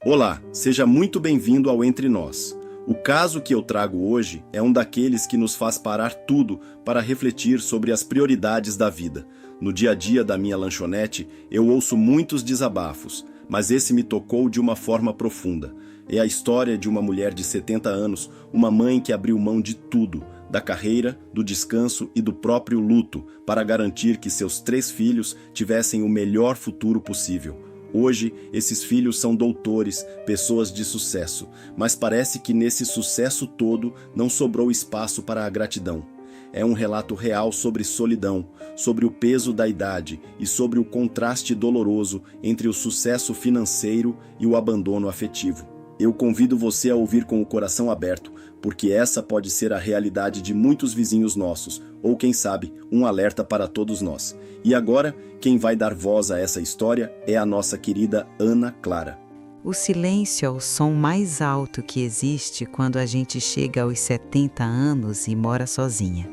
Olá, seja muito bem-vindo ao Entre Nós. O caso que eu trago hoje é um daqueles que nos faz parar tudo para refletir sobre as prioridades da vida. No dia a dia da minha lanchonete, eu ouço muitos desabafos, mas esse me tocou de uma forma profunda. É a história de uma mulher de 70 anos, uma mãe que abriu mão de tudo, da carreira, do descanso e do próprio luto, para garantir que seus 3 filhos tivessem o melhor futuro possível. Hoje, esses filhos são doutores, pessoas de sucesso, mas parece que nesse sucesso todo não sobrou espaço para a gratidão. É um relato real sobre solidão, sobre o peso da idade e sobre o contraste doloroso entre o sucesso financeiro e o abandono afetivo. Eu convido você a ouvir com o coração aberto, porque essa pode ser a realidade de muitos vizinhos nossos, ou quem sabe, um alerta para todos nós. E agora, quem vai dar voz a essa história é a nossa querida Ana Clara. O silêncio é o som mais alto que existe quando a gente chega aos 70 anos e mora sozinha.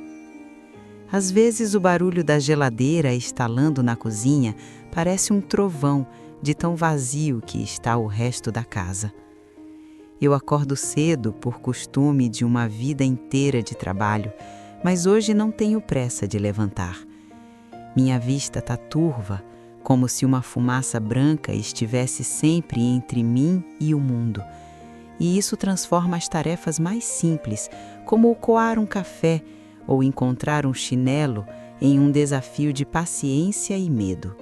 Às vezes o barulho da geladeira estalando na cozinha parece um trovão de tão vazio que está o resto da casa. Eu acordo cedo por costume de uma vida inteira de trabalho, mas hoje não tenho pressa de levantar. Minha vista está turva, como se uma fumaça branca estivesse sempre entre mim e o mundo. E isso transforma as tarefas mais simples, como coar um café ou encontrar um chinelo, em um desafio de paciência e medo.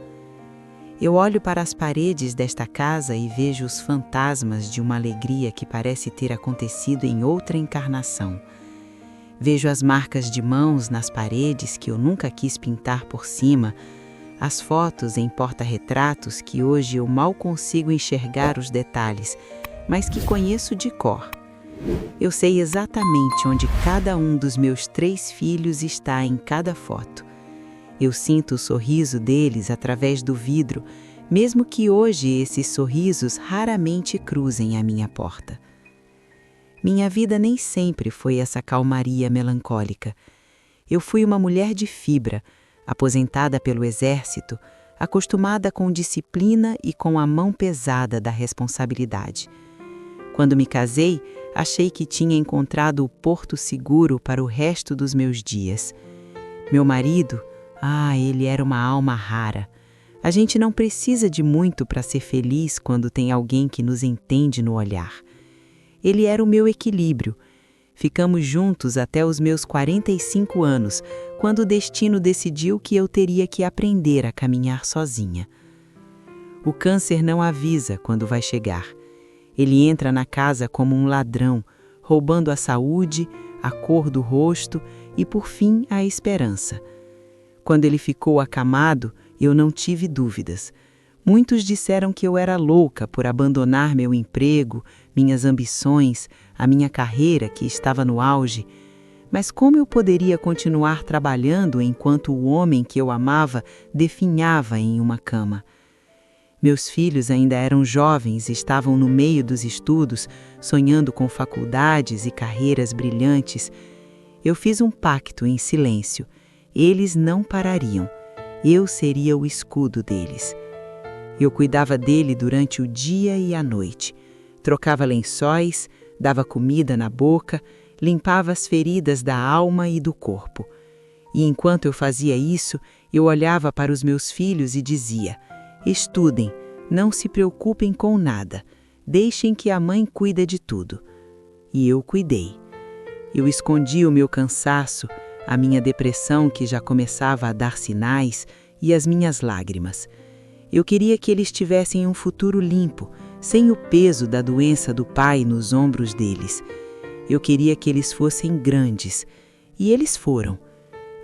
Eu olho para as paredes desta casa e vejo os fantasmas de uma alegria que parece ter acontecido em outra encarnação. Vejo as marcas de mãos nas paredes que eu nunca quis pintar por cima, as fotos em porta-retratos que hoje eu mal consigo enxergar os detalhes, mas que conheço de cor. Eu sei exatamente onde cada um dos meus 3 filhos está em cada foto. Eu sinto o sorriso deles através do vidro, mesmo que hoje esses sorrisos raramente cruzem a minha porta. Minha vida nem sempre foi essa calmaria melancólica. Eu fui uma mulher de fibra, aposentada pelo exército, acostumada com disciplina e com a mão pesada da responsabilidade. Quando me casei, achei que tinha encontrado o porto seguro para o resto dos meus dias. Meu marido, ele era uma alma rara. A gente não precisa de muito para ser feliz quando tem alguém que nos entende no olhar. Ele era o meu equilíbrio. Ficamos juntos até os meus 45 anos, quando o destino decidiu que eu teria que aprender a caminhar sozinha. O câncer não avisa quando vai chegar. Ele entra na casa como um ladrão, roubando a saúde, a cor do rosto e, por fim, a esperança. Quando ele ficou acamado, eu não tive dúvidas. Muitos disseram que eu era louca por abandonar meu emprego, minhas ambições, a minha carreira que estava no auge. Mas como eu poderia continuar trabalhando enquanto o homem que eu amava definhava em uma cama? Meus filhos ainda eram jovens e estavam no meio dos estudos, sonhando com faculdades e carreiras brilhantes. Eu fiz um pacto em silêncio. Eles não parariam. Eu seria o escudo deles. Eu cuidava dele durante o dia e a noite. Trocava lençóis, dava comida na boca, limpava as feridas da alma e do corpo. E enquanto eu fazia isso, eu olhava para os meus filhos e dizia: estudem, não se preocupem com nada, deixem que a mãe cuide de tudo. E eu cuidei. Eu escondi o meu cansaço, a minha depressão que já começava a dar sinais e as minhas lágrimas. Eu queria que eles tivessem um futuro limpo, sem o peso da doença do pai nos ombros deles. Eu queria que eles fossem grandes, e eles foram.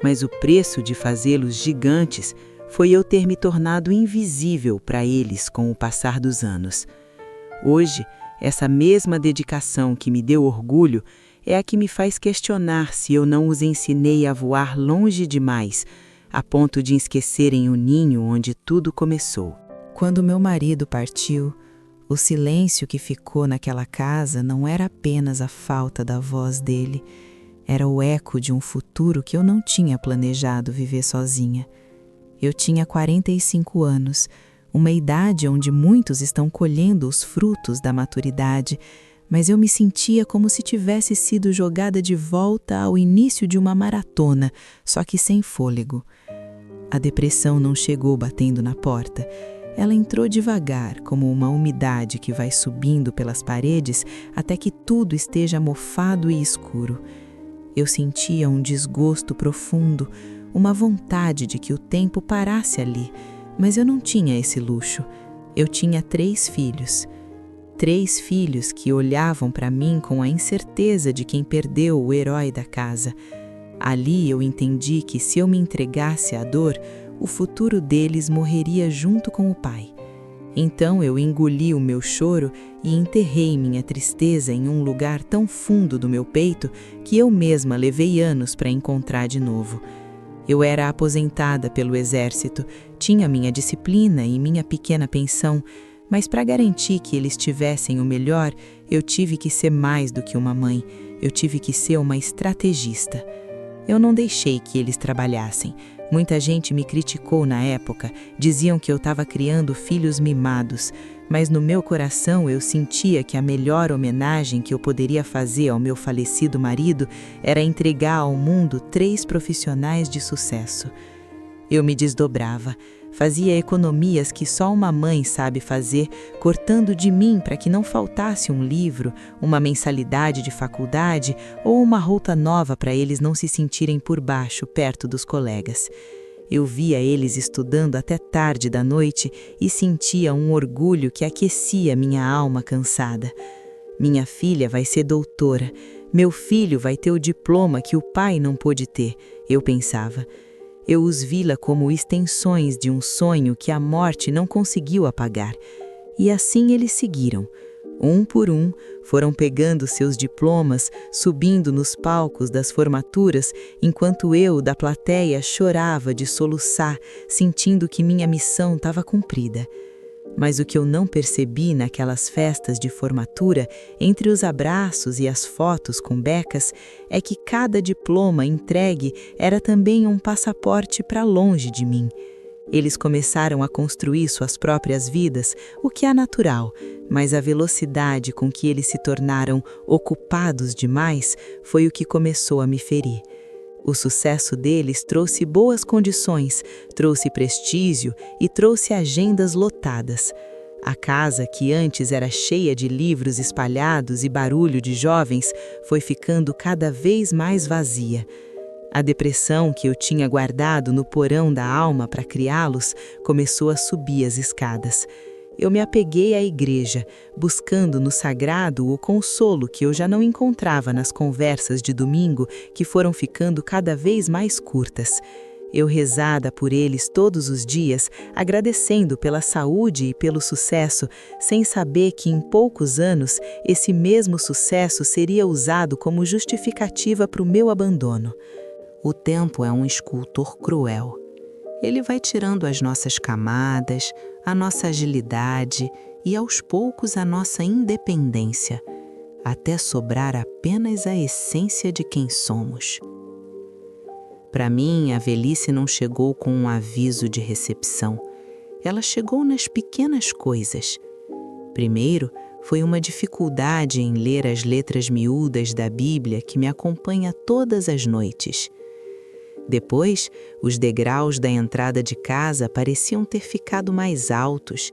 Mas o preço de fazê-los gigantes foi eu ter me tornado invisível para eles com o passar dos anos. Hoje, essa mesma dedicação que me deu orgulho é a que me faz questionar se eu não os ensinei a voar longe demais, a ponto de esquecerem o ninho onde tudo começou. Quando meu marido partiu, o silêncio que ficou naquela casa não era apenas a falta da voz dele, era o eco de um futuro que eu não tinha planejado viver sozinha. Eu tinha 45 anos, uma idade onde muitos estão colhendo os frutos da maturidade, mas eu me sentia como se tivesse sido jogada de volta ao início de uma maratona, só que sem fôlego. A depressão não chegou batendo na porta. Ela entrou devagar, como uma umidade que vai subindo pelas paredes até que tudo esteja mofado e escuro. Eu sentia um desgosto profundo, uma vontade de que o tempo parasse ali, mas eu não tinha esse luxo. Eu tinha 3 filhos. 3 filhos que olhavam para mim com a incerteza de quem perdeu o herói da casa. Ali eu entendi que se eu me entregasse à dor, o futuro deles morreria junto com o pai. Então eu engoli o meu choro e enterrei minha tristeza em um lugar tão fundo do meu peito que eu mesma levei anos para encontrar de novo. Eu era aposentada pelo exército, tinha minha disciplina e minha pequena pensão, mas para garantir que eles tivessem o melhor, eu tive que ser mais do que uma mãe, eu tive que ser uma estrategista. Eu não deixei que eles trabalhassem. Muita gente me criticou na época, diziam que eu estava criando filhos mimados, mas no meu coração eu sentia que a melhor homenagem que eu poderia fazer ao meu falecido marido era entregar ao mundo 3 profissionais de sucesso. Eu me desdobrava, fazia economias que só uma mãe sabe fazer, cortando de mim para que não faltasse um livro, uma mensalidade de faculdade ou uma roupa nova para eles não se sentirem por baixo perto dos colegas. Eu via eles estudando até tarde da noite e sentia um orgulho que aquecia minha alma cansada. Minha filha vai ser doutora, meu filho vai ter o diploma que o pai não pôde ter, eu pensava. Eu os via como extensões de um sonho que a morte não conseguiu apagar. E assim eles seguiram. Um por um, foram pegando seus diplomas, subindo nos palcos das formaturas, enquanto eu, da plateia, chorava de soluçar, sentindo que minha missão estava cumprida. Mas o que eu não percebi naquelas festas de formatura, entre os abraços e as fotos com becas, é que cada diploma entregue era também um passaporte para longe de mim. Eles começaram a construir suas próprias vidas, o que é natural, mas a velocidade com que eles se tornaram ocupados demais foi o que começou a me ferir. O sucesso deles trouxe boas condições, trouxe prestígio e trouxe agendas lotadas. A casa, que antes era cheia de livros espalhados e barulho de jovens, foi ficando cada vez mais vazia. A depressão que eu tinha guardado no porão da alma para criá-los começou a subir as escadas. Eu me apeguei à igreja, buscando no sagrado o consolo que eu já não encontrava nas conversas de domingo, que foram ficando cada vez mais curtas. Eu rezada por eles todos os dias, agradecendo pela saúde e pelo sucesso, sem saber que em poucos anos esse mesmo sucesso seria usado como justificativa para o meu abandono. O tempo é um escultor cruel. Ele vai tirando as nossas camadas, a nossa agilidade e, aos poucos, a nossa independência, até sobrar apenas a essência de quem somos. Para mim, a velhice não chegou com um aviso de recepção. Ela chegou nas pequenas coisas. Primeiro, foi uma dificuldade em ler as letras miúdas da Bíblia que me acompanha todas as noites. Depois, os degraus da entrada de casa pareciam ter ficado mais altos,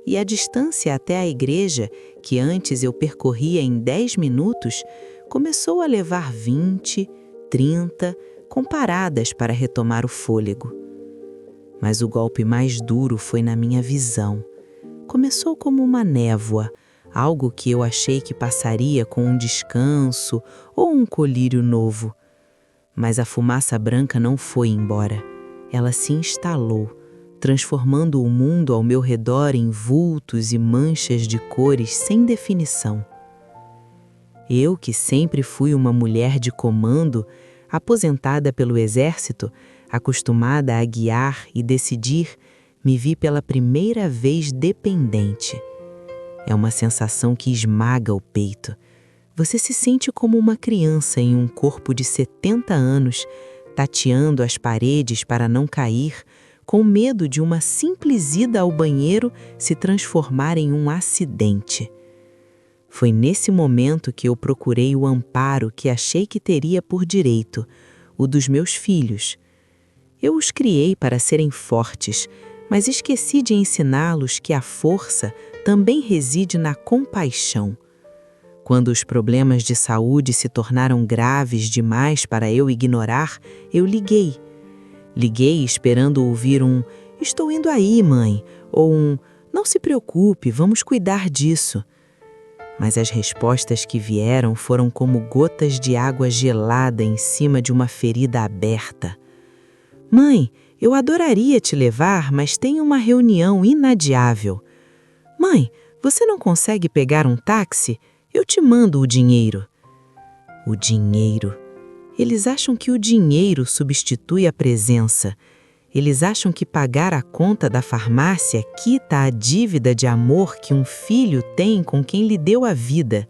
e a distância até a igreja, que antes eu percorria em 10 minutos, começou a levar 20, 30, com paradas para retomar o fôlego. Mas o golpe mais duro foi na minha visão. Começou como uma névoa, algo que eu achei que passaria com um descanso ou um colírio novo. Mas a fumaça branca não foi embora. Ela se instalou, transformando o mundo ao meu redor em vultos e manchas de cores sem definição. Eu, que sempre fui uma mulher de comando, aposentada pelo exército, acostumada a guiar e decidir, me vi pela primeira vez dependente. É uma sensação que esmaga o peito. Você se sente como uma criança em um corpo de 70 anos, tateando as paredes para não cair, com medo de uma simples ida ao banheiro se transformar em um acidente. Foi nesse momento que eu procurei o amparo que achei que teria por direito, o dos meus filhos. Eu os criei para serem fortes, mas esqueci de ensiná-los que a força também reside na compaixão. Quando os problemas de saúde se tornaram graves demais para eu ignorar, eu liguei. Liguei esperando ouvir um "Estou indo aí, mãe", ou um "Não se preocupe, vamos cuidar disso". Mas as respostas que vieram foram como gotas de água gelada em cima de uma ferida aberta. "Mãe, eu adoraria te levar, mas tenho uma reunião inadiável". "Mãe, você não consegue pegar um táxi? Eu te mando o dinheiro". O dinheiro. Eles acham que o dinheiro substitui a presença. Eles acham que pagar a conta da farmácia quita a dívida de amor que um filho tem com quem lhe deu a vida.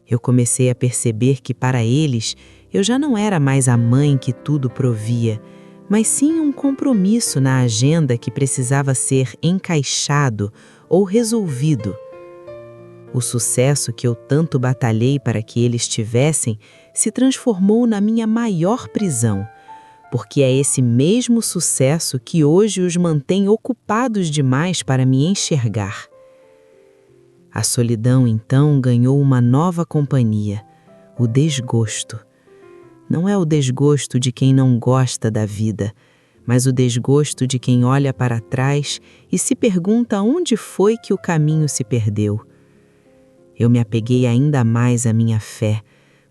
Eu comecei a perceber que para eles eu já não era mais a mãe que tudo provia, mas sim um compromisso na agenda que precisava ser encaixado ou resolvido. O sucesso que eu tanto batalhei para que eles tivessem se transformou na minha maior prisão, porque é esse mesmo sucesso que hoje os mantém ocupados demais para me enxergar. A solidão, então, ganhou uma nova companhia, o desgosto. Não é o desgosto de quem não gosta da vida, mas o desgosto de quem olha para trás e se pergunta onde foi que o caminho se perdeu. Eu me apeguei ainda mais à minha fé,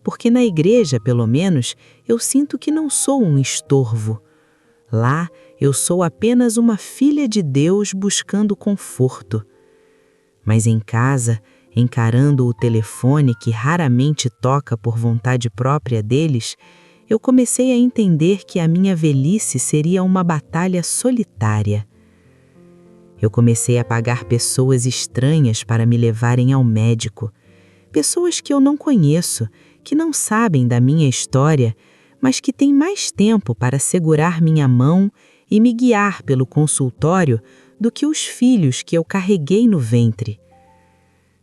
porque na igreja, pelo menos, eu sinto que não sou um estorvo. Lá, eu sou apenas uma filha de Deus buscando conforto. Mas em casa, encarando o telefone que raramente toca por vontade própria deles, eu comecei a entender que a minha velhice seria uma batalha solitária. Eu comecei a pagar pessoas estranhas para me levarem ao médico. Pessoas que eu não conheço, que não sabem da minha história, mas que têm mais tempo para segurar minha mão e me guiar pelo consultório do que os filhos que eu carreguei no ventre.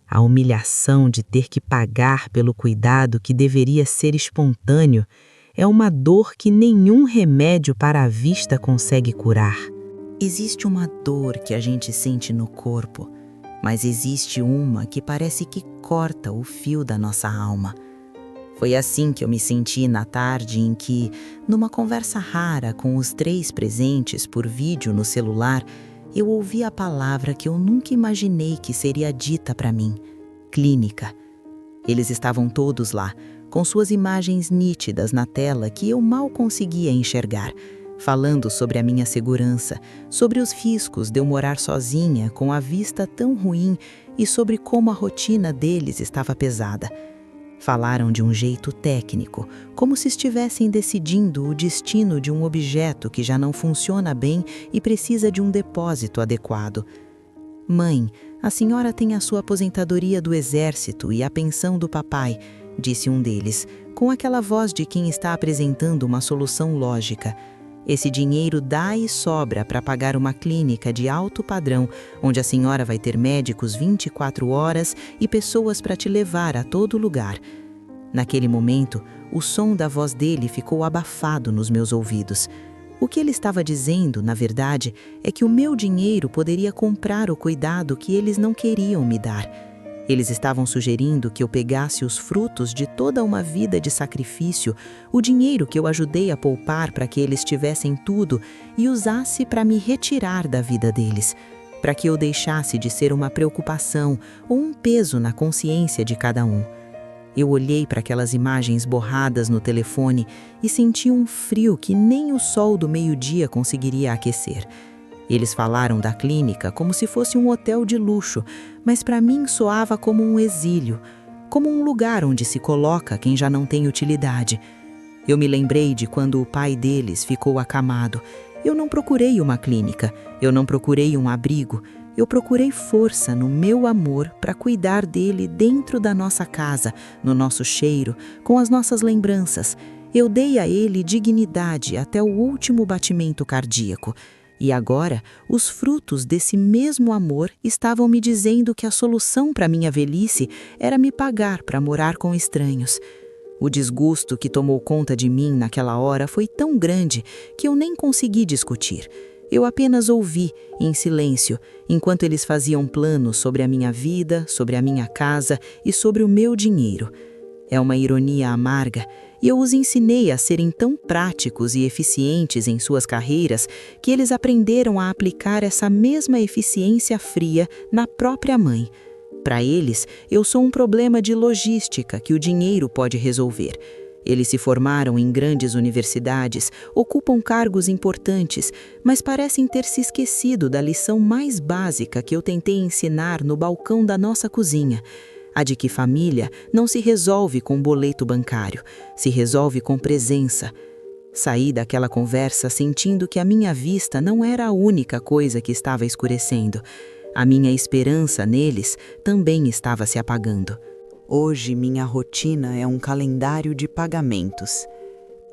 A humilhação de ter que pagar pelo cuidado que deveria ser espontâneo é uma dor que nenhum remédio para a vista consegue curar. Existe uma dor que a gente sente no corpo, mas existe uma que parece que corta o fio da nossa alma. Foi assim que eu me senti na tarde em que, numa conversa rara com os 3 presentes por vídeo no celular, eu ouvi a palavra que eu nunca imaginei que seria dita para mim: clínica. Eles estavam todos lá, com suas imagens nítidas na tela que eu mal conseguia enxergar, falando sobre a minha segurança, sobre os riscos de eu morar sozinha com a vista tão ruim e sobre como a rotina deles estava pesada. Falaram de um jeito técnico, como se estivessem decidindo o destino de um objeto que já não funciona bem e precisa de um depósito adequado. "Mãe, a senhora tem a sua aposentadoria do exército e a pensão do papai", disse um deles, com aquela voz de quem está apresentando uma solução lógica. "Esse dinheiro dá e sobra para pagar uma clínica de alto padrão, onde a senhora vai ter médicos 24 horas e pessoas para te levar a todo lugar." Naquele momento, o som da voz dele ficou abafado nos meus ouvidos. O que ele estava dizendo, na verdade, é que o meu dinheiro poderia comprar o cuidado que eles não queriam me dar. Eles estavam sugerindo que eu pegasse os frutos de toda uma vida de sacrifício, o dinheiro que eu ajudei a poupar para que eles tivessem tudo, e usasse para me retirar da vida deles, para que eu deixasse de ser uma preocupação ou um peso na consciência de cada um. Eu olhei para aquelas imagens borradas no telefone e senti um frio que nem o sol do meio-dia conseguiria aquecer. Eles falaram da clínica como se fosse um hotel de luxo, mas para mim soava como um exílio, como um lugar onde se coloca quem já não tem utilidade. Eu me lembrei de quando o pai deles ficou acamado. Eu não procurei uma clínica, eu não procurei um abrigo, eu procurei força no meu amor para cuidar dele dentro da nossa casa, no nosso cheiro, com as nossas lembranças. Eu dei a ele dignidade até o último batimento cardíaco. E agora, os frutos desse mesmo amor estavam me dizendo que a solução para minha velhice era me pagar para morar com estranhos. O desgosto que tomou conta de mim naquela hora foi tão grande que eu nem consegui discutir. Eu apenas ouvi, em silêncio, enquanto eles faziam planos sobre a minha vida, sobre a minha casa e sobre o meu dinheiro. É uma ironia amarga, e eu os ensinei a serem tão práticos e eficientes em suas carreiras que eles aprenderam a aplicar essa mesma eficiência fria na própria mãe. Para eles, eu sou um problema de logística que o dinheiro pode resolver. Eles se formaram em grandes universidades, ocupam cargos importantes, mas parecem ter se esquecido da lição mais básica que eu tentei ensinar no balcão da nossa cozinha. A de que família não se resolve com boleto bancário, se resolve com presença. Saí daquela conversa sentindo que a minha vista não era a única coisa que estava escurecendo. A minha esperança neles também estava se apagando. Hoje minha rotina é um calendário de pagamentos.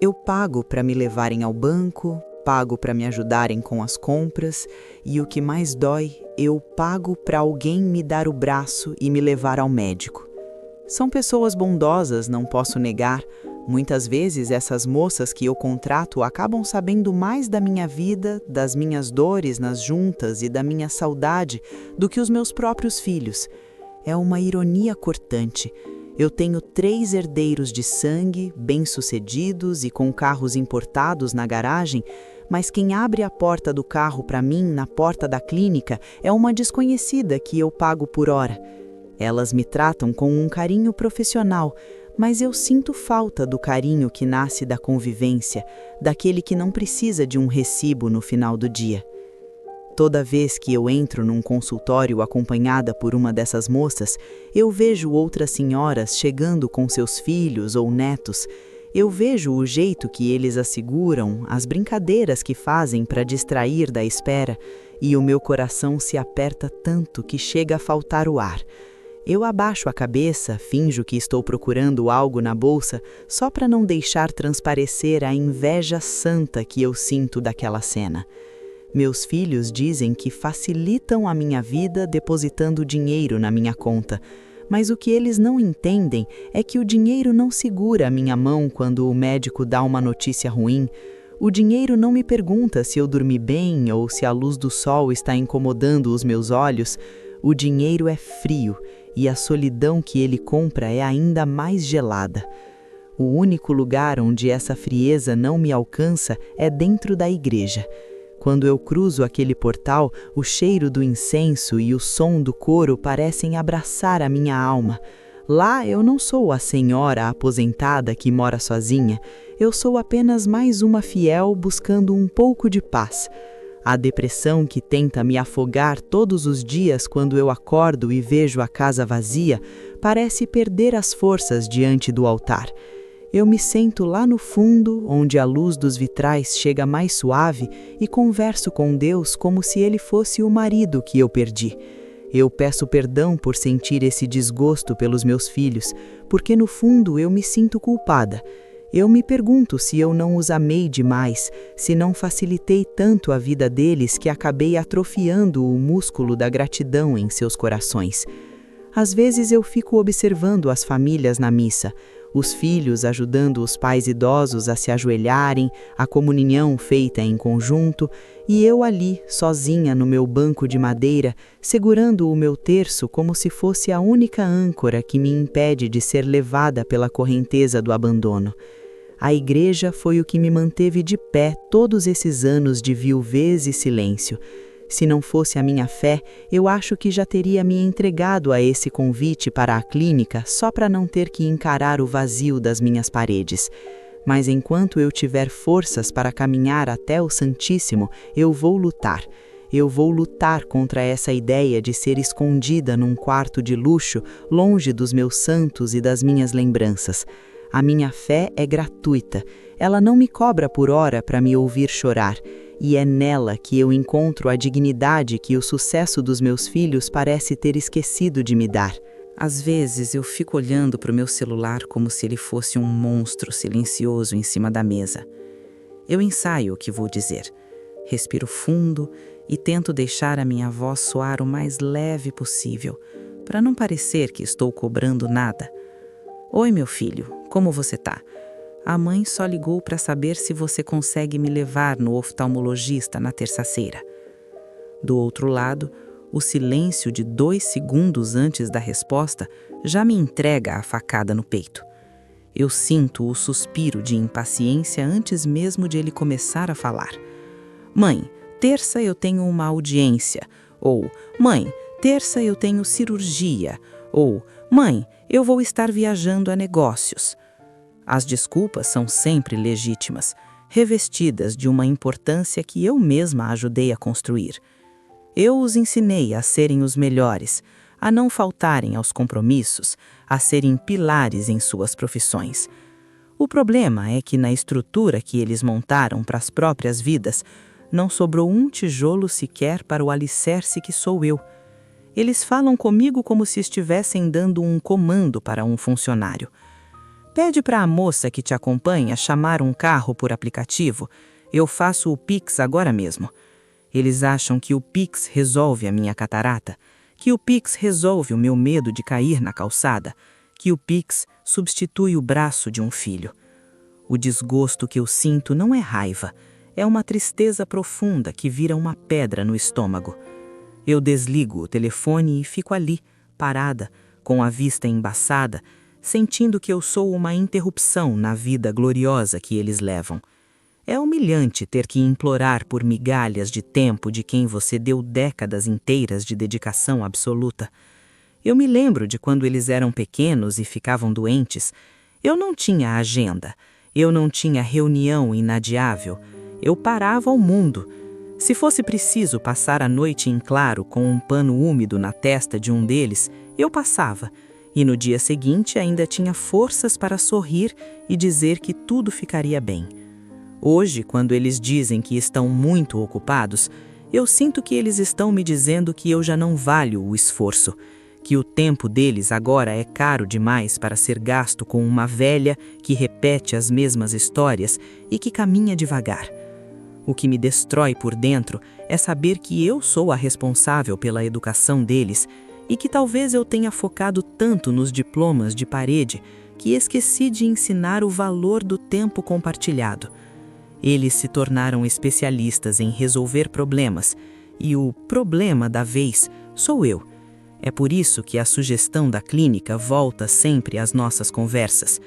Eu pago para me levarem ao banco, pago para me ajudarem com as compras e o que mais dói, eu pago para alguém me dar o braço e me levar ao médico. São pessoas bondosas, não posso negar. Muitas vezes essas moças que eu contrato acabam sabendo mais da minha vida, das minhas dores nas juntas e da minha saudade do que os meus próprios filhos. É uma ironia cortante. Eu tenho 3 herdeiros de sangue, bem-sucedidos e com carros importados na garagem, mas quem abre a porta do carro para mim na porta da clínica é uma desconhecida que eu pago por hora. Elas me tratam com um carinho profissional, mas eu sinto falta do carinho que nasce da convivência, daquele que não precisa de um recibo no final do dia. Toda vez que eu entro num consultório acompanhada por uma dessas moças, eu vejo outras senhoras chegando com seus filhos ou netos. Eu vejo o jeito que eles as seguram, as brincadeiras que fazem para distrair da espera, e o meu coração se aperta tanto que chega a faltar o ar. Eu abaixo a cabeça, finjo que estou procurando algo na bolsa, só para não deixar transparecer a inveja santa que eu sinto daquela cena. Meus filhos dizem que facilitam a minha vida depositando dinheiro na minha conta, mas o que eles não entendem é que o dinheiro não segura a minha mão quando o médico dá uma notícia ruim. O dinheiro não me pergunta se eu dormi bem ou se a luz do sol está incomodando os meus olhos. O dinheiro é frio e a solidão que ele compra é ainda mais gelada. O único lugar onde essa frieza não me alcança é dentro da igreja. Quando eu cruzo aquele portal, o cheiro do incenso e o som do coro parecem abraçar a minha alma. Lá eu não sou a senhora aposentada que mora sozinha, eu sou apenas mais uma fiel buscando um pouco de paz. A depressão que tenta me afogar todos os dias quando eu acordo e vejo a casa vazia, parece perder as forças diante do altar. Eu me sento lá no fundo, onde a luz dos vitrais chega mais suave, e converso com Deus como se Ele fosse o marido que eu perdi. Eu peço perdão por sentir esse desgosto pelos meus filhos, porque no fundo eu me sinto culpada. Eu me pergunto se eu não os amei demais, se não facilitei tanto a vida deles que acabei atrofiando o músculo da gratidão em seus corações. Às vezes eu fico observando as famílias na missa, os filhos ajudando os pais idosos a se ajoelharem, a comunhão feita em conjunto, e eu ali, sozinha no meu banco de madeira, segurando o meu terço como se fosse a única âncora que me impede de ser levada pela correnteza do abandono. A igreja foi o que me manteve de pé todos esses anos de viuvez e silêncio. Se não fosse a minha fé, eu acho que já teria me entregado a esse convite para a clínica só para não ter que encarar o vazio das minhas paredes. Mas enquanto eu tiver forças para caminhar até o Santíssimo, eu vou lutar. Eu vou lutar contra essa ideia de ser escondida num quarto de luxo, longe dos meus santos e das minhas lembranças. A minha fé é gratuita. Ela não me cobra por hora para me ouvir chorar. E é nela que eu encontro a dignidade que o sucesso dos meus filhos parece ter esquecido de me dar. Às vezes eu fico olhando para o meu celular como se ele fosse um monstro silencioso em cima da mesa. Eu ensaio o que vou dizer. Respiro fundo e tento deixar a minha voz soar o mais leve possível, para não parecer que estou cobrando nada. Oi, meu filho, como você tá? A mãe só ligou para saber se você consegue me levar no oftalmologista na terça-feira. Do outro lado, o silêncio de 2 segundos antes da resposta já me entrega a facada no peito. Eu sinto o suspiro de impaciência antes mesmo de ele começar a falar. Mãe, terça eu tenho uma audiência. Ou, mãe, terça eu tenho cirurgia. Ou, mãe, eu vou estar viajando a negócios. As desculpas são sempre legítimas, revestidas de uma importância que eu mesma ajudei a construir. Eu os ensinei a serem os melhores, a não faltarem aos compromissos, a serem pilares em suas profissões. O problema é que na estrutura que eles montaram para as próprias vidas, não sobrou um tijolo sequer para o alicerce que sou eu. Eles falam comigo como se estivessem dando um comando para um funcionário. Pede para a moça que te acompanha chamar um carro por aplicativo. Eu faço o Pix agora mesmo. Eles acham que o Pix resolve a minha catarata, que o Pix resolve o meu medo de cair na calçada, que o Pix substitui o braço de um filho. O desgosto que eu sinto não é raiva, é uma tristeza profunda que vira uma pedra no estômago. Eu desligo o telefone e fico ali, parada, com a vista embaçada, sentindo que eu sou uma interrupção na vida gloriosa que eles levam. É humilhante ter que implorar por migalhas de tempo de quem você deu décadas inteiras de dedicação absoluta. Eu me lembro de quando eles eram pequenos e ficavam doentes. Eu não tinha agenda, eu não tinha reunião inadiável, eu parava ao mundo. Se fosse preciso passar a noite em claro com um pano úmido na testa de um deles, eu passava. E no dia seguinte ainda tinha forças para sorrir e dizer que tudo ficaria bem. Hoje, quando eles dizem que estão muito ocupados, eu sinto que eles estão me dizendo que eu já não valho o esforço, que o tempo deles agora é caro demais para ser gasto com uma velha que repete as mesmas histórias e que caminha devagar. O que me destrói por dentro é saber que eu sou a responsável pela educação deles e que talvez eu tenha focado tanto nos diplomas de parede que esqueci de ensinar o valor do tempo compartilhado. Eles se tornaram especialistas em resolver problemas e o problema da vez sou eu. É por isso que a sugestão da clínica volta sempre às nossas conversas.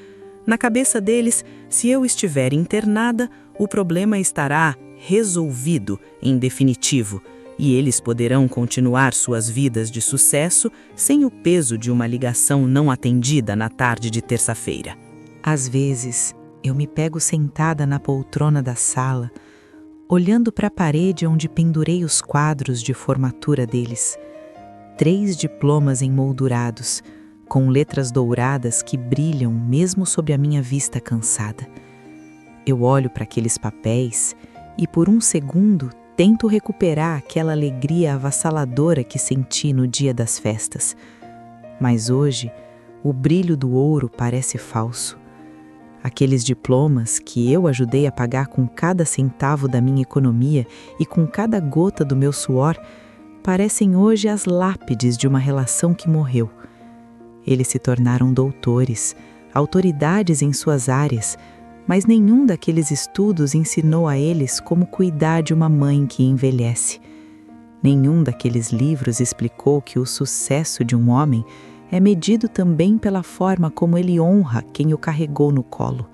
Na cabeça deles, se eu estiver internada, o problema estará resolvido em definitivo e eles poderão continuar suas vidas de sucesso sem o peso de uma ligação não atendida na tarde de terça-feira. Às vezes, eu me pego sentada na poltrona da sala, olhando para a parede onde pendurei os quadros de formatura deles. 3 diplomas emoldurados, com letras douradas que brilham mesmo sob a minha vista cansada. Eu olho para aqueles papéis e por um segundo tento recuperar aquela alegria avassaladora que senti no dia das festas. Mas hoje, o brilho do ouro parece falso. Aqueles diplomas que eu ajudei a pagar com cada centavo da minha economia e com cada gota do meu suor, parecem hoje as lápides de uma relação que morreu. Eles se tornaram doutores, autoridades em suas áreas, mas nenhum daqueles estudos ensinou a eles como cuidar de uma mãe que envelhece. Nenhum daqueles livros explicou que o sucesso de um homem é medido também pela forma como ele honra quem o carregou no colo.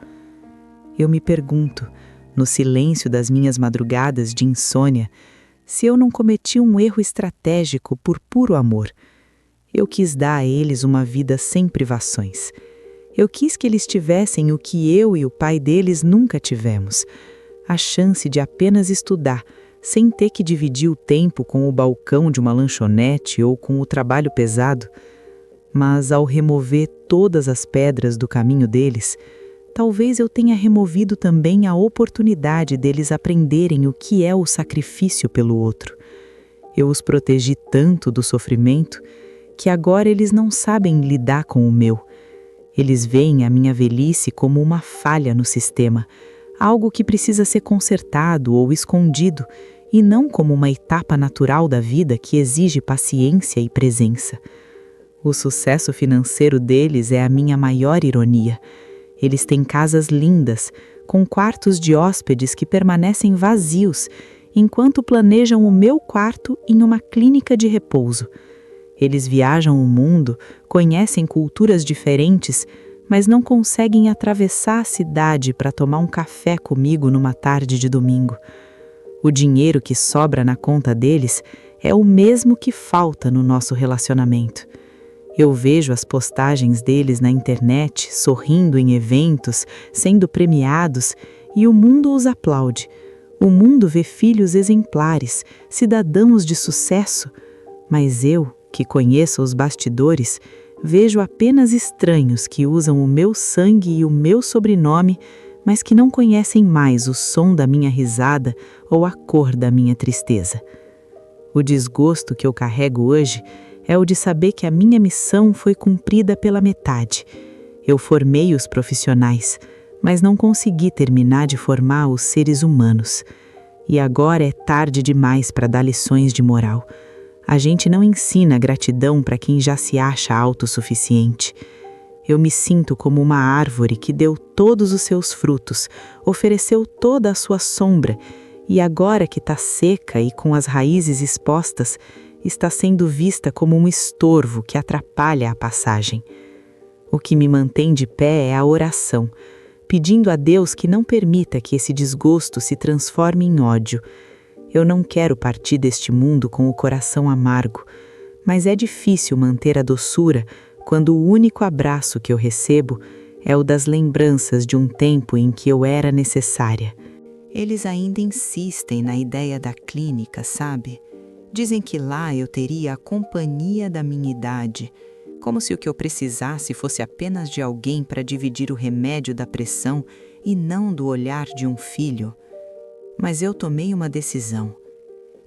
Eu me pergunto, no silêncio das minhas madrugadas de insônia, se eu não cometi um erro estratégico por puro amor. Eu quis dar a eles uma vida sem privações. Eu quis que eles tivessem o que eu e o pai deles nunca tivemos, a chance de apenas estudar, sem ter que dividir o tempo com o balcão de uma lanchonete ou com o trabalho pesado. Mas ao remover todas as pedras do caminho deles, talvez eu tenha removido também a oportunidade deles aprenderem o que é o sacrifício pelo outro. Eu os protegi tanto do sofrimento que agora eles não sabem lidar com o meu. Eles veem a minha velhice como uma falha no sistema, algo que precisa ser consertado ou escondido, e não como uma etapa natural da vida que exige paciência e presença. O sucesso financeiro deles é a minha maior ironia. Eles têm casas lindas, com quartos de hóspedes que permanecem vazios, enquanto planejam o meu quarto em uma clínica de repouso. Eles viajam o mundo, conhecem culturas diferentes, mas não conseguem atravessar a cidade para tomar um café comigo numa tarde de domingo. O dinheiro que sobra na conta deles é o mesmo que falta no nosso relacionamento. Eu vejo as postagens deles na internet, sorrindo em eventos, sendo premiados, e o mundo os aplaude. O mundo vê filhos exemplares, cidadãos de sucesso, mas eu, que conheço os bastidores, vejo apenas estranhos que usam o meu sangue e o meu sobrenome, mas que não conhecem mais o som da minha risada ou a cor da minha tristeza. O desgosto que eu carrego hoje é o de saber que a minha missão foi cumprida pela metade. Eu formei os profissionais, mas não consegui terminar de formar os seres humanos. E agora é tarde demais para dar lições de moral. A gente não ensina gratidão para quem já se acha autossuficiente. Eu me sinto como uma árvore que deu todos os seus frutos, ofereceu toda a sua sombra, e agora que está seca e com as raízes expostas, está sendo vista como um estorvo que atrapalha a passagem. O que me mantém de pé é a oração, pedindo a Deus que não permita que esse desgosto se transforme em ódio. Eu não quero partir deste mundo com o coração amargo, mas é difícil manter a doçura quando o único abraço que eu recebo é o das lembranças de um tempo em que eu era necessária. Eles ainda insistem na ideia da clínica, sabe? Dizem que lá eu teria a companhia da minha idade, como se o que eu precisasse fosse apenas de alguém para dividir o remédio da pressão e não do olhar de um filho. Mas eu tomei uma decisão.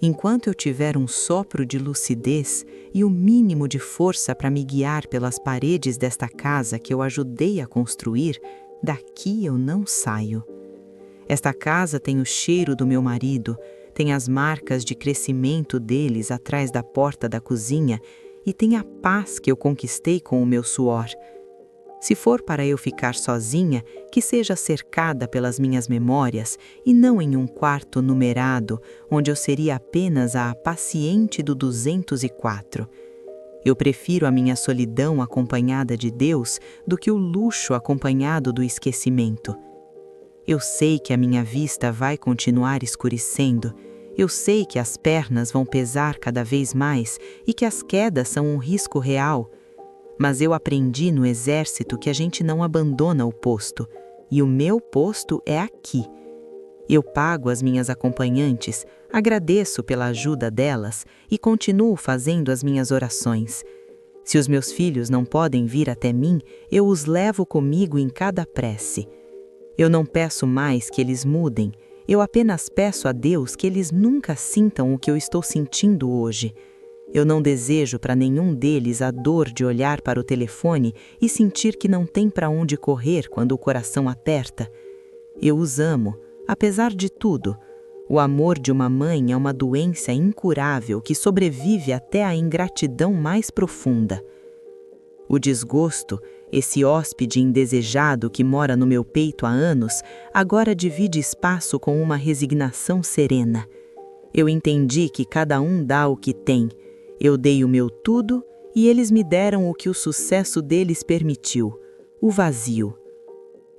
Enquanto eu tiver um sopro de lucidez e o mínimo de força para me guiar pelas paredes desta casa que eu ajudei a construir, daqui eu não saio. Esta casa tem o cheiro do meu marido, tem as marcas de crescimento deles atrás da porta da cozinha e tem a paz que eu conquistei com o meu suor. Se for para eu ficar sozinha, que seja cercada pelas minhas memórias e não em um quarto numerado, onde eu seria apenas a paciente do 204. Eu prefiro a minha solidão acompanhada de Deus do que o luxo acompanhado do esquecimento. Eu sei que a minha vista vai continuar escurecendo. Eu sei que as pernas vão pesar cada vez mais e que as quedas são um risco real. Mas eu aprendi no exército que a gente não abandona o posto, e o meu posto é aqui. Eu pago as minhas acompanhantes, agradeço pela ajuda delas e continuo fazendo as minhas orações. Se os meus filhos não podem vir até mim, eu os levo comigo em cada prece. Eu não peço mais que eles mudem, eu apenas peço a Deus que eles nunca sintam o que eu estou sentindo hoje. Eu não desejo para nenhum deles a dor de olhar para o telefone e sentir que não tem para onde correr quando o coração aperta. Eu os amo, apesar de tudo. O amor de uma mãe é uma doença incurável que sobrevive até a ingratidão mais profunda. O desgosto, esse hóspede indesejado que mora no meu peito há anos, agora divide espaço com uma resignação serena. Eu entendi que cada um dá o que tem. Eu dei o meu tudo e eles me deram o que o sucesso deles permitiu, o vazio.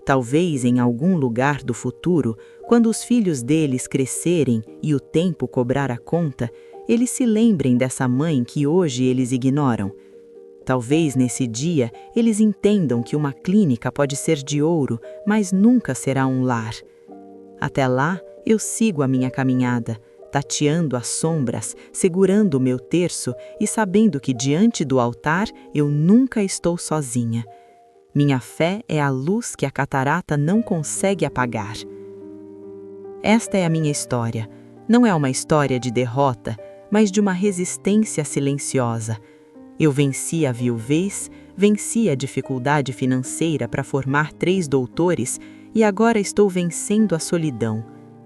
Talvez em algum lugar do futuro, quando os filhos deles crescerem e o tempo cobrar a conta, eles se lembrem dessa mãe que hoje eles ignoram. Talvez nesse dia eles entendam que uma clínica pode ser de ouro, mas nunca será um lar. Até lá, eu sigo a minha caminhada, tateando as sombras, segurando o meu terço e sabendo que diante do altar eu nunca estou sozinha. Minha fé é a luz que a catarata não consegue apagar. Esta é a minha história. Não é uma história de derrota, mas de uma resistência silenciosa. Eu venci a viuvez, venci a dificuldade financeira para formar 3 doutores e agora estou vencendo a solidão,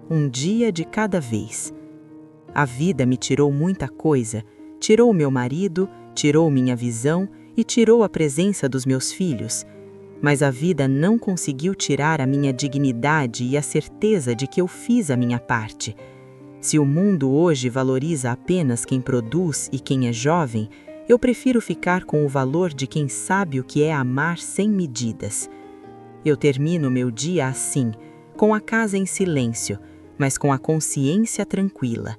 um dia de cada vez. A vida me tirou muita coisa, tirou meu marido, tirou minha visão e tirou a presença dos meus filhos, mas a vida não conseguiu tirar a minha dignidade e a certeza de que eu fiz a minha parte. Se o mundo hoje valoriza apenas quem produz e quem é jovem, eu prefiro ficar com o valor de quem sabe o que é amar sem medidas. Eu termino meu dia assim, com a casa em silêncio, mas com a consciência tranquila.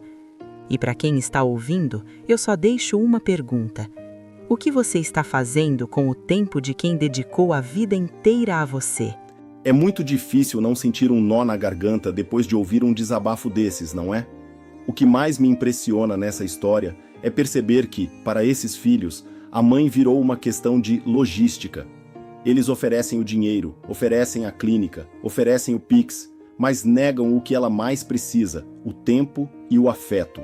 E para quem está ouvindo, eu só deixo uma pergunta: o que você está fazendo com o tempo de quem dedicou a vida inteira a você? É muito difícil não sentir um nó na garganta depois de ouvir um desabafo desses, não é? O que mais me impressiona nessa história é perceber que, para esses filhos, a mãe virou uma questão de logística. Eles oferecem o dinheiro, oferecem a clínica, oferecem o Pix, mas negam o que ela mais precisa, o tempo e o afeto.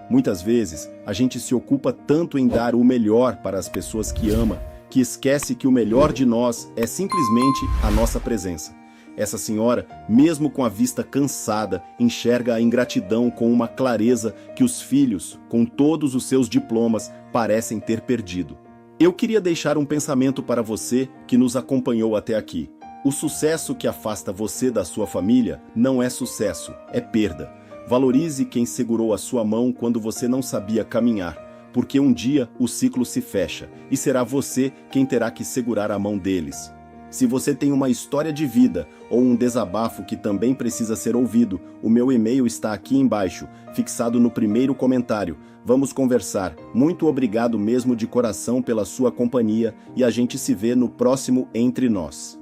Muitas vezes, a gente se ocupa tanto em dar o melhor para as pessoas que ama, que esquece que o melhor de nós é simplesmente a nossa presença. Essa senhora, mesmo com a vista cansada, enxerga a ingratidão com uma clareza que os filhos, com todos os seus diplomas, parecem ter perdido. Eu queria deixar um pensamento para você que nos acompanhou até aqui. O sucesso que afasta você da sua família não é sucesso, é perda. Valorize quem segurou a sua mão quando você não sabia caminhar, porque um dia o ciclo se fecha e será você quem terá que segurar a mão deles. Se você tem uma história de vida ou um desabafo que também precisa ser ouvido, o meu e-mail está aqui embaixo, fixado no primeiro comentário. Vamos conversar. Muito obrigado mesmo de coração pela sua companhia e a gente se vê no próximo Entre Nós.